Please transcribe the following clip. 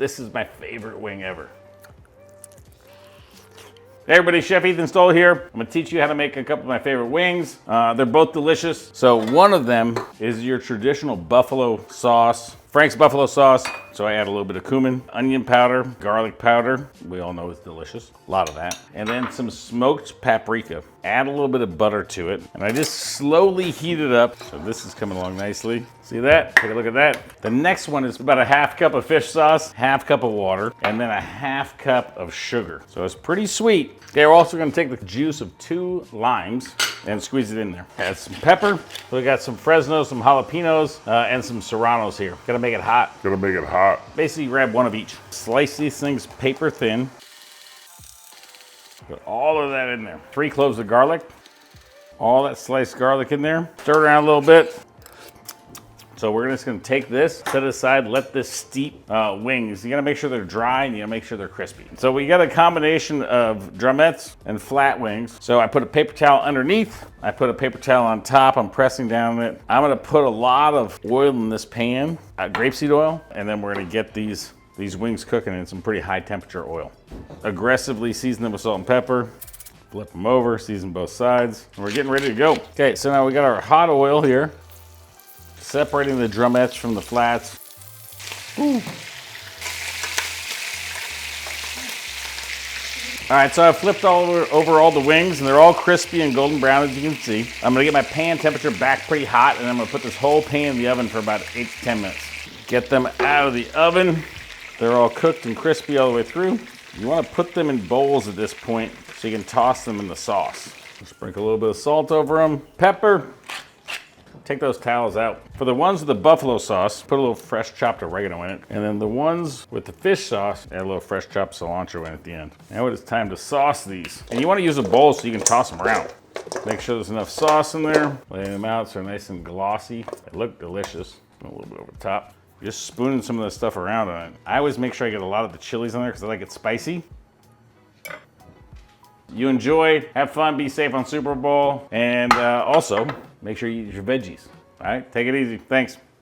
this is my favorite wing ever. Hey everybody, Chef Ethan Stowell here. I'm gonna teach you how to make a couple of my favorite wings. They're both delicious. So one of them is your traditional buffalo sauce, Frank's buffalo sauce. So I add a little bit of cumin, onion powder, garlic powder. We all know it's delicious, a lot of that. And then some smoked paprika. Add a little bit of butter to it. And I just slowly heat it up. So this is coming along nicely. See that? Take a look at that. The next one is about a half cup of fish sauce, half cup of water, and then a half cup of sugar. So it's pretty sweet. Okay, we're also gonna take the juice of 2 limes and squeeze it in there. Add some pepper. So we got some Fresno, some jalapenos, and some serranos here. Gotta make it hot. Gonna make it hot. Basically grab one of each. Slice these things paper thin. Put all of that in there. 3 cloves of garlic. All that sliced garlic in there. Stir it around a little bit. So we're just gonna take this, set it aside, let this steep wings. You gotta make sure they're dry and you gotta make sure they're crispy. So we got a combination of drumettes and flat wings. So I put a paper towel underneath, I put a paper towel on top, I'm pressing down it. I'm gonna put a lot of oil in this pan, grapeseed oil, and then we're gonna get these wings cooking in some pretty high temperature oil. Aggressively season them with salt and pepper. Flip them over, season both sides, and we're getting ready to go. Okay, so now we got our hot oil here. Separating the drumettes from the flats. Ooh. All right, so I've flipped over all the wings and they're all crispy and golden brown as you can see. I'm gonna get my pan temperature back pretty hot and I'm gonna put this whole pan in the oven for about 8 to 10 minutes. Get them out of the oven. They're all cooked and crispy all the way through. You wanna put them in bowls at this point so you can toss them in the sauce. Sprinkle a little bit of salt over them, pepper. Take those towels out. For the ones with the buffalo sauce, put a little fresh chopped oregano in it. And then the ones with the fish sauce, add a little fresh chopped cilantro in at the end. Now it is time to sauce these. And you want to use a bowl so you can toss them around. Make sure there's enough sauce in there. Lay them out so they're nice and glossy. They look delicious. A little bit over the top. Just spooning some of the stuff around on it. I always make sure I get a lot of the chilies on there because I like it spicy. You enjoy, have fun, be safe on Super Bowl, and also make sure you eat your veggies. All right, take it easy. Thanks.